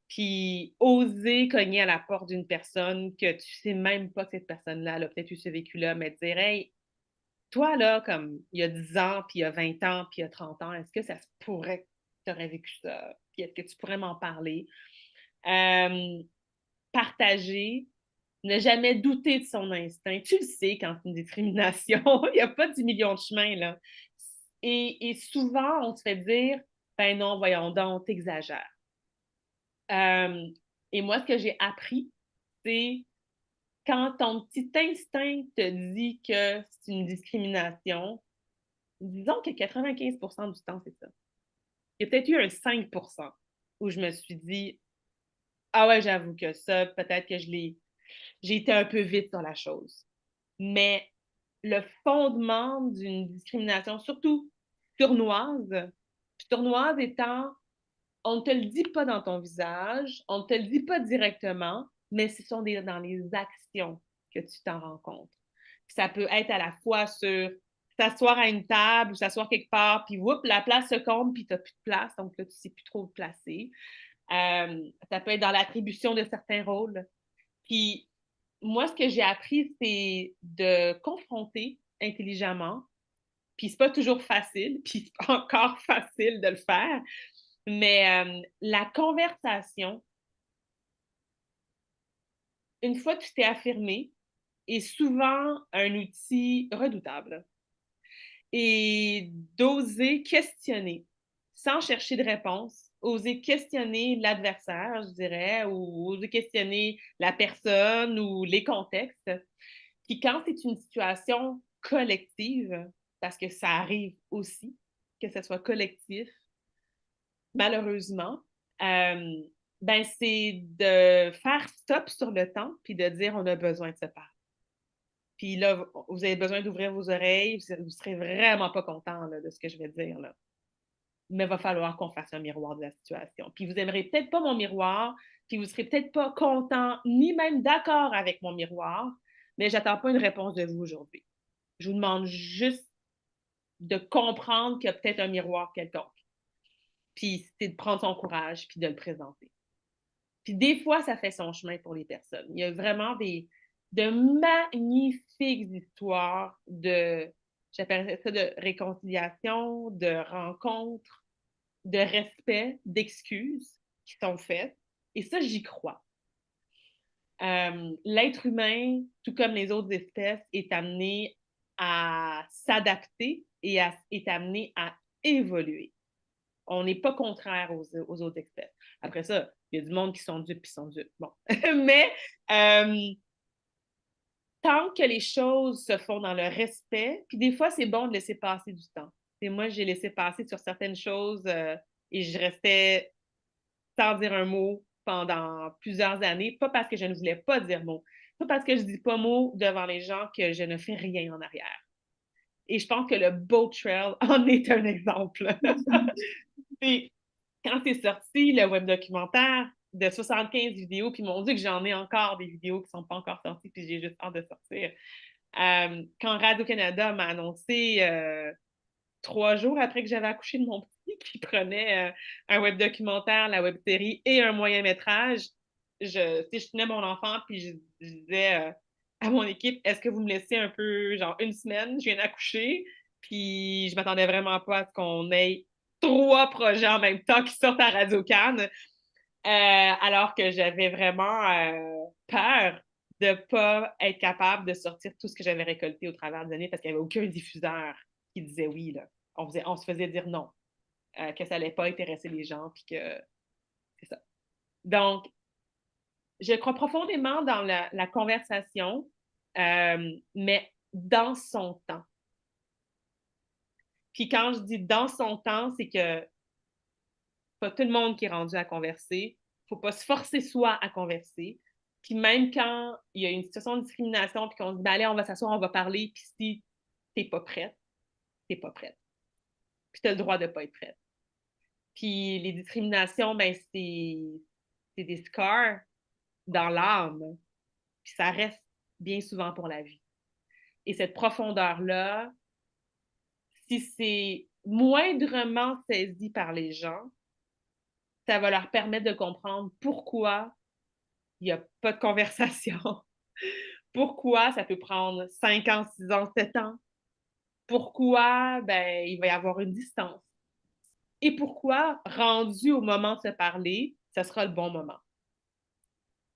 Puis oser cogner à la porte d'une personne que tu sais même pas que cette personne-là a peut-être eu ce vécu-là, mais te dire, hey, toi, là, comme il y a 10 ans, puis il y a 20 ans, puis il y a 30 ans, est-ce que ça se pourrait tu aurais vécu ça? Puis est-ce que tu pourrais m'en parler? Euh, Partager, ne jamais douter de son instinct. Tu le sais quand c'est une discrimination, il n'y a pas 10 millions de chemins, là. Et souvent, on se fait dire, ben non, voyons donc, t'exagères. Et moi, ce que j'ai appris, c'est quand ton petit instinct te dit que c'est une discrimination, disons que 95% du temps, c'est ça. Il y a peut-être eu un 5% où je me suis dit, ah ouais, j'avoue que ça, peut-être que j'ai été un peu vite sur la chose. Mais le fondement d'une discrimination, surtout sournoise, sournoise étant, on ne te le dit pas dans ton visage, on ne te le dit pas directement, mais ce sont dans les actions que tu t'en rends compte. Ça peut être à la fois sur s'asseoir à une table ou s'asseoir quelque part, puis whoop, la place se comble, puis tu n'as plus de place, donc là, tu ne sais plus trop te placer. Ça peut être dans l'attribution de certains rôles. Puis moi, ce que j'ai appris, c'est de confronter intelligemment. Puis c'est pas toujours facile, puis c'est pas encore facile de le faire. Mais la conversation, une fois que tu t'es affirmé, est souvent un outil redoutable. Et d'oser questionner sans chercher de réponse, oser questionner l'adversaire, je dirais, ou oser questionner la personne ou les contextes. Puis quand c'est une situation collective, parce que ça arrive aussi, que ce soit collectif, malheureusement, euh, ben c'est de faire stop sur le temps puis de dire on a besoin de se parler. Puis là, vous avez besoin d'ouvrir vos oreilles, vous serez vraiment pas content là, de ce que je vais dire là. Mais il va falloir qu'on fasse un miroir de la situation. Puis vous aimerez peut-être pas mon miroir, puis vous serez peut-être pas content ni même d'accord avec mon miroir, mais j'attends pas une réponse de vous aujourd'hui. Je vous demande juste de comprendre qu'il y a peut-être un miroir quelconque. Puis c'est de prendre son courage puis de le présenter. Puis des fois, ça fait son chemin pour les personnes. Il y a vraiment de magnifiques histoires j'appellerais ça de réconciliation, de rencontres, de respect, d'excuses qui sont faites. Et ça, j'y crois. L'être humain, tout comme les autres espèces, est amené à s'adapter et est amené à évoluer. On n'est pas contraire aux autres espèces. Après ça, il y a du monde qui sont dupes et sont dupes. Bon. Mais tant que les choses se font dans le respect, puis des fois, c'est bon de laisser passer du temps. Et moi, j'ai laissé passer sur certaines choses et je restais sans dire un mot pendant plusieurs années, pas parce que je ne voulais pas dire mot, pas parce que je dis pas mot devant les gens que je ne fais rien en arrière. Et je pense que le Boat Trail en est un exemple. Puis, quand c'est sorti, le web documentaire de 75 vidéos, puis mon Dieu que j'en ai encore des vidéos qui ne sont pas encore sorties, puis j'ai juste hâte de sortir. Quand Radio-Canada m'a annoncé 3 jours après que j'avais accouché de mon petit, qui prenait un web documentaire, la web série et un moyen métrage, je tenais mon enfant, puis je disais à mon équipe, est-ce que vous me laissez un peu, genre une semaine, je viens d'accoucher, puis je m'attendais vraiment pas à ce qu'on ait 3 projets en même temps qui sortent à Radio-Can, alors que j'avais vraiment peur de ne pas être capable de sortir tout ce que j'avais récolté au travers des années parce qu'il n'y avait aucun diffuseur qui disait oui. Là. On se faisait dire non, que ça n'allait pas intéresser les gens, puis que c'est ça. Donc, je crois profondément dans la conversation, mais dans son temps. Puis quand je dis dans son temps, c'est que pas tout le monde qui est rendu à converser. Il ne faut pas se forcer soi à converser. Puis même quand il y a une situation de discrimination, puis qu'on se dit, ben, allez, on va s'asseoir, on va parler, puis si tu n'es pas prête, tu n'es pas prête. Puis tu as le droit de ne pas être prête. Puis les discriminations, ben, c'est des scars dans l'âme. Puis ça reste bien souvent pour la vie. Et cette profondeur-là, si c'est moindrement saisi par les gens, ça va leur permettre de comprendre pourquoi il n'y a pas de conversation. Pourquoi ça peut prendre 5 ans, 6 ans, 7 ans? Pourquoi ben, il va y avoir une distance? et pourquoi, rendu au moment de se parler, ce sera le bon moment.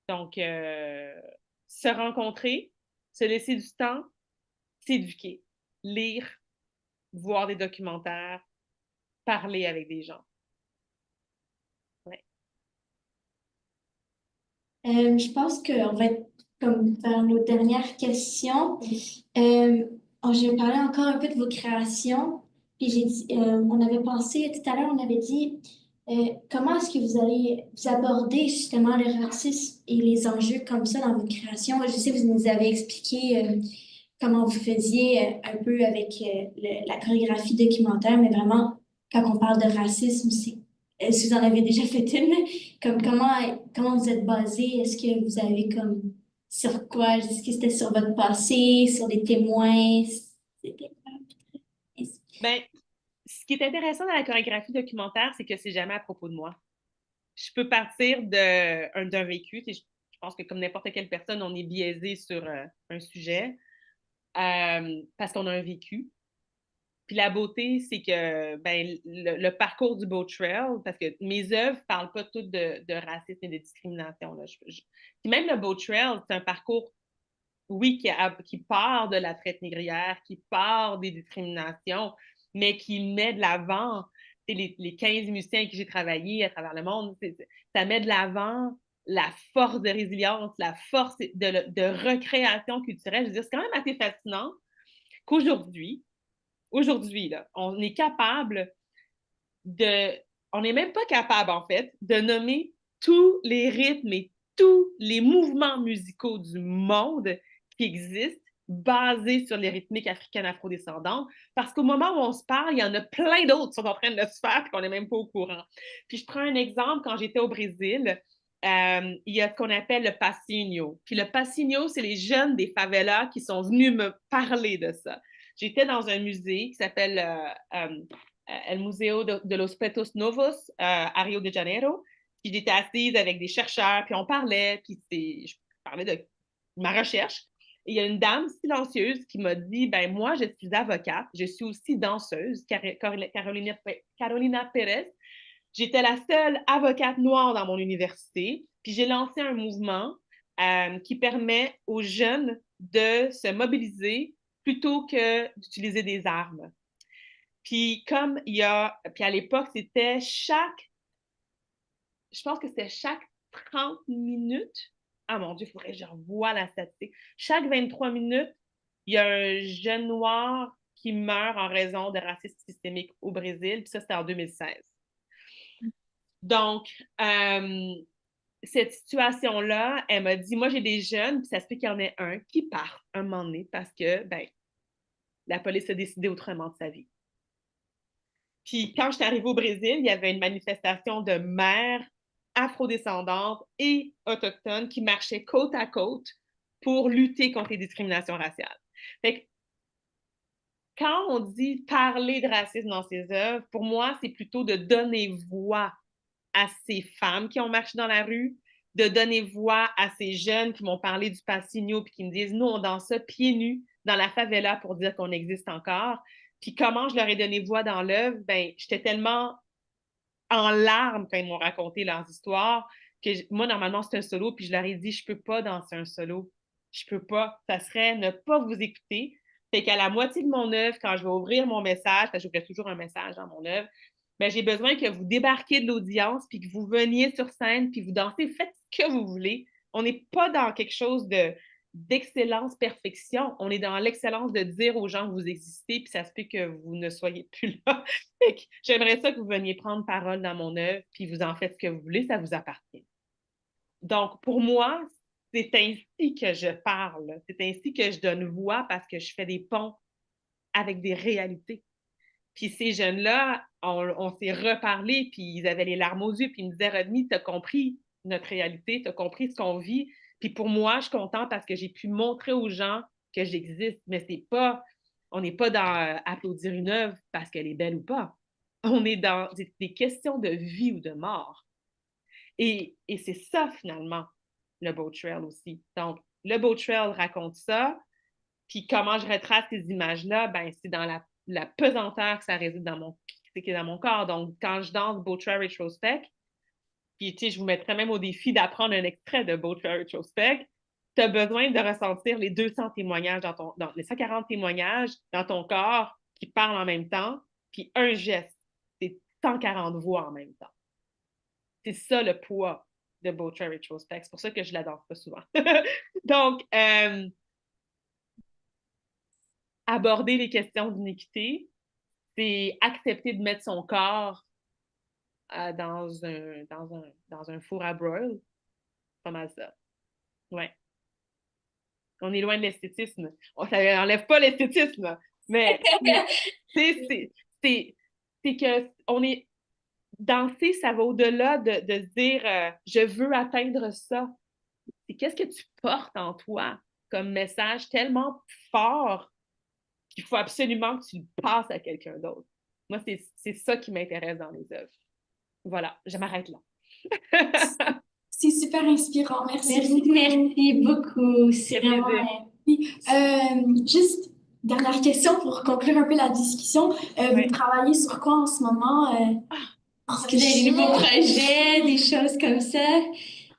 Donc, se rencontrer, se laisser du temps, s'éduquer, lire, voir des documentaires, parler avec des gens. Ouais.
Je pense qu'on va être comme vers nos dernières questions. Je vais parler encore un peu de vos créations. Puis on avait pensé tout à l'heure, on avait dit comment est-ce que vous allez vous aborder justement le racisme et les enjeux comme ça dans vos créations. Je sais que vous nous avez expliqué comment vous faisiez un peu avec la chorégraphie documentaire, mais vraiment, quand on parle de racisme, si vous en avez déjà fait une, comme comment vous êtes basé, est-ce que vous avez comme sur quoi? Est-ce que c'était sur votre passé, sur des témoins? C'était-
Ben, ce qui est intéressant dans la chorégraphie documentaire, c'est que c'est jamais à propos de moi. Je peux partir d'un vécu. Je pense que comme n'importe quelle personne, on est biaisé sur un sujet parce qu'on a un vécu. Puis la beauté, c'est que ben, le parcours du Beau Trail, parce que mes œuvres ne parlent pas toutes de racisme et de discrimination. Là. Puis même le Beau Trail, c'est un parcours, oui, qui part de la traite négrière, qui part des discriminations, mais qui met de l'avant les 15 musiciens avec qui j'ai travaillé à travers le monde. Ça met de l'avant la force de résilience, la force de recréation culturelle. Je veux dire, c'est quand même assez fascinant qu'aujourd'hui, là, on est capable de. On n'est même pas capable, en fait, de nommer tous les rythmes et tous les mouvements musicaux du monde qui existent basés sur les rythmiques africaines afrodescendantes, parce qu'au moment où on se parle, il y en a plein d'autres qui sont en train de se faire et qu'on n'est même pas au courant. Puis je prends un exemple, quand j'étais au Brésil, il y a ce qu'on appelle le passinho. Puis le passinho, c'est les jeunes des favelas qui sont venus me parler de ça. J'étais dans un musée qui s'appelle El Museo de los Petos Novos à Rio de Janeiro. Puis j'étais assise avec des chercheurs, puis on parlait, puis je parlais de ma recherche. Et il y a une dame silencieuse qui m'a dit, ben moi, je suis avocate, je suis aussi danseuse, Carolina Pérez. J'étais la seule avocate noire dans mon université, puis j'ai lancé un mouvement qui permet aux jeunes de se mobiliser plutôt que d'utiliser des armes. Puis comme puis à l'époque, je pense que c'était chaque 30 minutes. Ah mon Dieu, il faudrait que je revoie la statistique. Chaque 23 minutes, il y a un jeune noir qui meurt en raison de racisme systémique au Brésil. Puis ça, c'était en 2016. Donc, cette situation-là, elle m'a dit, moi, j'ai des jeunes, puis ça se peut qu'il y en ait un qui part un moment donné parce que, ben, la police a décidé autrement de sa vie. Puis quand je suis arrivée au Brésil, il y avait une manifestation de mères afrodescendantes et autochtones qui marchaient côte à côte pour lutter contre les discriminations raciales. Fait que quand on dit parler de racisme dans ses œuvres, pour moi, c'est plutôt de donner voix à ces femmes qui ont marché dans la rue, de donner voix à ces jeunes qui m'ont parlé du passinho puis qui me disent, nous, on danse ça pieds nus dans la favela pour dire qu'on existe encore. Puis comment je leur ai donné voix dans l'œuvre, ben, j'étais tellement en larmes quand ils m'ont raconté leurs histoires que moi, normalement, c'est un solo, puis je leur ai dit, je peux pas danser un solo. Je peux pas. Ça serait ne pas vous écouter. Fait qu'à la moitié de mon œuvre, quand je vais ouvrir mon message, parce que j'ouvre toujours un message dans mon œuvre, ben, j'ai besoin que vous débarquiez de l'audience, puis que vous veniez sur scène, puis vous dansez, faites ce que vous voulez. On n'est pas dans quelque chose d'excellence, perfection. On est dans l'excellence de dire aux gens que vous existez, puis ça se peut que vous ne soyez plus là. J'aimerais ça que vous veniez prendre parole dans mon œuvre, puis vous en faites ce que vous voulez, ça vous appartient. Donc, pour moi, c'est ainsi que je parle, c'est ainsi que je donne voix parce que je fais des ponts avec des réalités. Puis ces jeunes-là, on s'est reparlé, puis ils avaient les larmes aux yeux, puis ils me disaient, Rodney, t'as compris notre réalité, t'as compris ce qu'on vit. Puis pour moi, je suis contente parce que j'ai pu montrer aux gens que j'existe, mais on n'est pas dans applaudir une œuvre parce qu'elle est belle ou pas. On est dans des questions de vie ou de mort. Et c'est ça, finalement, le Beau Trail aussi. Donc, le Beau Trail raconte ça, puis comment je retrace ces images-là, ben, c'est dans la pesanteur que ça réside dans mon c'est qui est dans mon corps. Donc, quand je danse Beau Try Retrospect, puis, tu sais, je vous mettrais même au défi d'apprendre un extrait de Beau Try Retrospect, tu as besoin de ressentir les 200 témoignages les 140 témoignages dans ton corps qui parlent en même temps, puis un geste, c'est 140 voix en même temps. C'est ça le poids de Beau Try Retrospect. C'est pour ça que je la danse pas souvent. Donc, aborder les questions d'iniquité, c'est accepter de mettre son corps dans un four à broil. Pas mal ça. Ouais. On est loin de l'esthétisme. Ça n'enlève pas l'esthétisme, mais c'est que on est danser, ça va au-delà de se dire je veux atteindre ça. C'est qu'est-ce que tu portes en toi comme message tellement fort qu'il faut absolument que tu le passes à quelqu'un d'autre. Moi, c'est ça qui m'intéresse dans les œuvres. Voilà, je m'arrête là.
C'est super inspirant. Merci
Merci beaucoup. C'est vraiment...
juste, dernière question pour conclure un peu la discussion. Vous travaillez sur quoi en ce moment?
Parce que j'ai des nouveaux projets, des choses comme ça.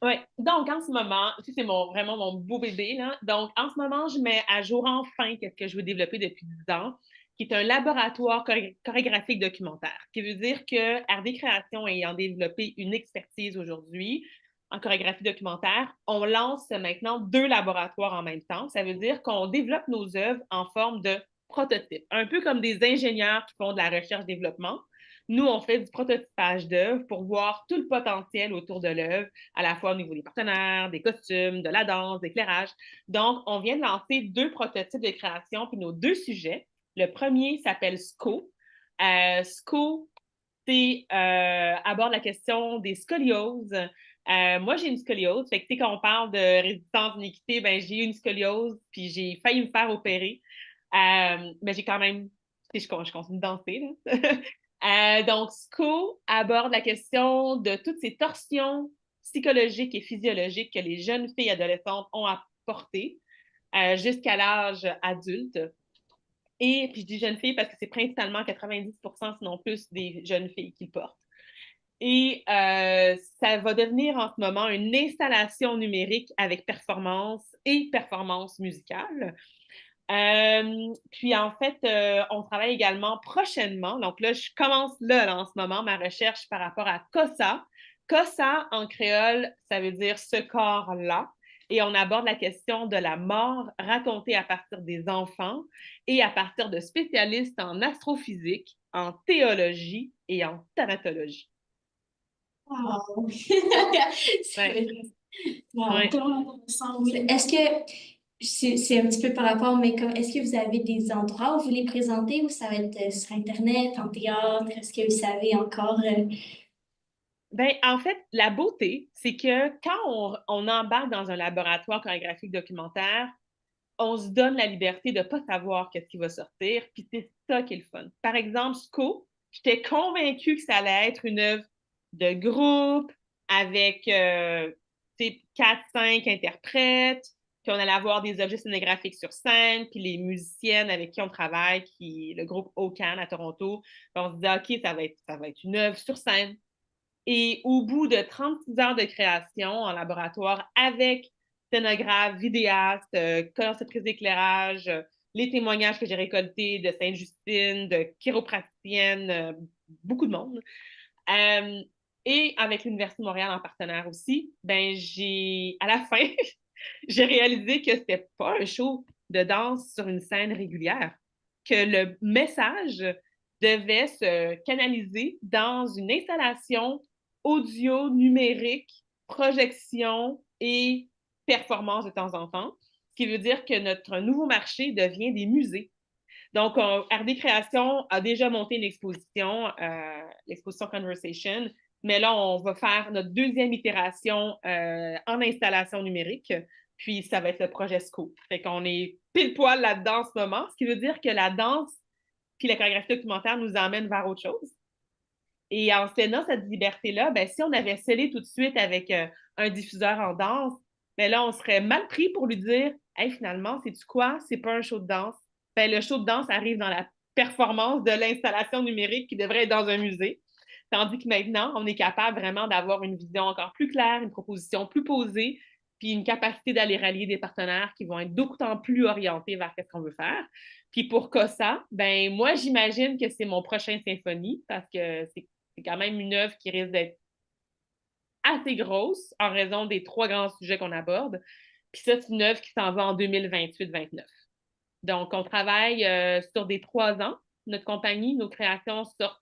Oui, donc en ce moment, c'est vraiment mon beau bébé, là. Donc en ce moment, je mets à jour enfin ce que je veux développer depuis 10 ans, qui est un laboratoire chorégraphique documentaire, ce qui veut dire que RD Création ayant développé une expertise aujourd'hui en chorégraphie documentaire, on lance maintenant 2 laboratoires en même temps. Ça veut dire qu'on développe nos œuvres en forme de prototype, un peu comme des ingénieurs qui font de la recherche-développement. Nous, on fait du prototypage d'œuvres pour voir tout le potentiel autour de l'œuvre, à la fois au niveau des partenaires, des costumes, de la danse, d'éclairage. Donc, on vient de lancer 2 prototypes de création, puis nos 2 sujets. Le premier s'appelle SCO. SCO, c'est aborde la question des scolioses. Moi, j'ai une scoliose. Fait que, quand on parle de résistance d'iniquité, ben, j'ai eu une scoliose, puis j'ai failli me faire opérer. Mais j'ai quand même, je continue de danser, là. Donc, SCO aborde la question de toutes ces torsions psychologiques et physiologiques que les jeunes filles et adolescentes ont à porter jusqu'à l'âge adulte. Et puis, je dis jeunes filles parce que c'est principalement 90%, sinon plus, des jeunes filles qui le portent. Et ça va devenir en ce moment une installation numérique avec performance et performance musicale. Puis en fait, on travaille également prochainement. Donc là, je commence là en ce moment ma recherche par rapport à COSA. COSA en créole, ça veut dire ce corps-là. Et on aborde la question de la mort racontée à partir des enfants et à partir de spécialistes en astrophysique, en théologie et en thanatologie.
Wow!
Ouais.
Wow, tellement intéressant, oui.
Est-ce que, c'est un petit peu par rapport, mais comme, est-ce que vous avez des endroits où vous les présentez, ou ça va être sur Internet, en théâtre? Est-ce que vous savez encore?
Ben, en fait, la beauté, c'est que quand on embarque dans un laboratoire chorégraphique documentaire, on se donne la liberté de ne pas savoir qu'est-ce qui va sortir, puis c'est ça qui est le fun. Par exemple, SCO, j'étais convaincue que ça allait être une œuvre de groupe avec 4-5 interprètes, puis on allait avoir des objets scénographiques sur scène, puis les musiciennes avec qui on travaille, le groupe OCAN à Toronto, on se disait, OK, ça va être une œuvre sur scène. Et au bout de 36 heures de création en laboratoire avec scénographe, vidéaste, conceptrice d'éclairage, les témoignages que j'ai récoltés de Sainte-Justine, de chiropraticienne, beaucoup de monde. Et avec l'Université de Montréal en partenaire aussi, ben à la fin, j'ai réalisé que c'était pas un show de danse sur une scène régulière, que le message devait se canaliser dans une installation audio, numérique, projection et performance de temps en temps, ce qui veut dire que notre nouveau marché devient des musées. Donc, RD Création a déjà monté une exposition, l'exposition Conversation, mais là, on va faire notre 2e itération en installation numérique, puis ça va être le projet Scoop. Fait qu'on est pile poil là-dedans en ce moment, ce qui veut dire que la danse puis la chorégraphie documentaire nous emmène vers autre chose. Et en cédant cette liberté-là, ben, si on avait scellé tout de suite avec un diffuseur en danse, ben là, on serait mal pris pour lui dire « Hey, finalement, sais-tu quoi? C'est pas un show de danse. » Ben, le show de danse arrive dans la performance de l'installation numérique qui devrait être dans un musée. Tandis que maintenant, on est capable vraiment d'avoir une vision encore plus claire, une proposition plus posée, puis une capacité d'aller rallier des partenaires qui vont être d'autant plus orientés vers ce qu'on veut faire. Puis pour COSA, ben moi, j'imagine que c'est mon prochain symphonie parce que c'est quand même une œuvre qui risque d'être assez grosse en raison des 3 grands sujets qu'on aborde. Puis ça, c'est une œuvre qui s'en va en 2028-29. Donc, on travaille sur des 3 ans. Notre compagnie, nos créations sortent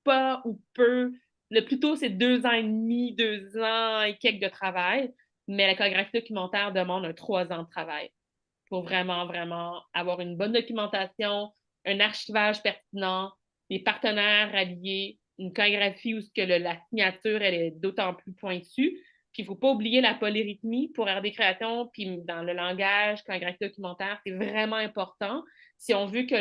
pas ou peu. Le plus tôt, c'est 2 ans et demi, 2 ans et quelques de travail. Mais la chorégraphie documentaire demande 3 ans de travail pour vraiment, vraiment avoir une bonne documentation, un archivage pertinent, des partenaires alliés, une chorégraphie où la signature elle est d'autant plus pointue. Puis il ne faut pas oublier la polyrythmie pour RD Création, puis dans le langage, chorégraphie documentaire, c'est vraiment important. Si on veut que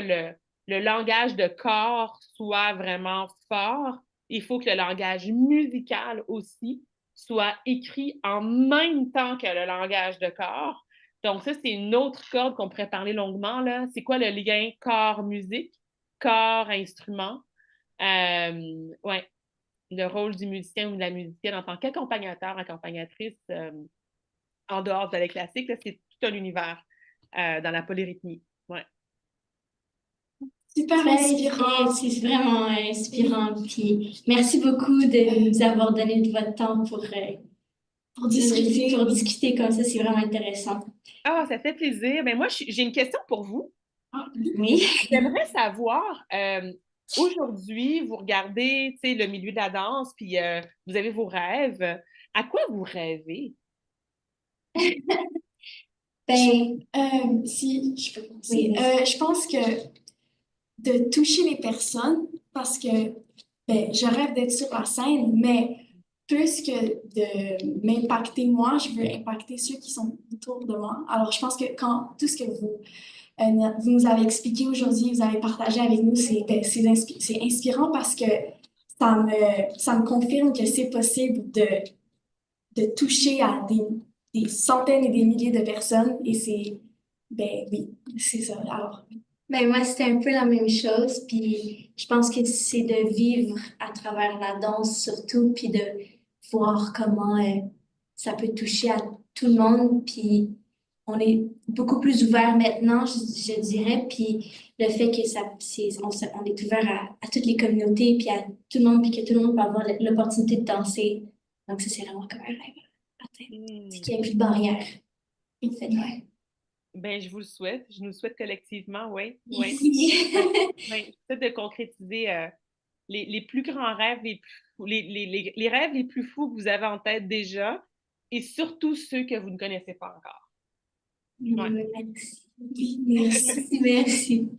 le langage de corps soit vraiment fort, il faut que le langage musical aussi soit écrit en même temps que le langage de corps. Donc, ça, c'est une autre corde qu'on pourrait parler longuement, là. C'est quoi le lien corps-musique, corps-instrument? Ouais, le rôle du musicien ou de la musicienne en tant qu'accompagnateur, accompagnatrice en dehors de la classique, là, c'est tout un univers dans la polyrythmie. Ouais.
Super inspirant.
C'est vraiment inspirant. Puis merci beaucoup de nous avoir donné de votre temps
Pour discuter.
pour discuter comme ça. C'est vraiment intéressant.
Ah, ça fait plaisir. Ben moi, j'ai une question pour vous.
Ah,
Oui.
J'aimerais savoir, aujourd'hui, vous regardez, tu sais, le milieu de la danse, puis vous avez vos rêves. À quoi vous rêvez?
Ben,
si je peux commencer.
oui, vas-y.
Je pense que de toucher les personnes, parce que ben, je rêve d'être sur la scène, mais plus que de m'impacter moi, je veux impacter ceux qui sont autour de moi. Alors, je pense que quand tout ce que vous nous avez expliqué aujourd'hui, vous avez partagé avec nous, c'est inspirant parce que ça me confirme que c'est possible de toucher à des centaines et des milliers de personnes. Et ben oui, c'est ça. Alors,
Ben, moi, c'était un peu la même chose. Puis je pense que c'est de vivre à travers la danse surtout, puis de voir comment ça peut toucher à tout le monde. Puis on est beaucoup plus ouvert maintenant, je dirais. Puis le fait que on est ouvert à toutes les communautés, puis à tout le monde, puis que tout le monde peut avoir l'opportunité de danser. Donc, ça, c'est vraiment comme un rêve à atteindre. Puis qu'il n'y ait plus de barrières. En fait, ouais.
Ben, je vous le souhaite. Je nous le souhaite collectivement, oui. Oui.
Merci.
Ouais. Peut-être de concrétiser les plus grands rêves, les rêves les plus fous que vous avez en tête déjà, et surtout ceux que vous ne connaissez pas encore. Ouais.
Merci. Merci. Merci.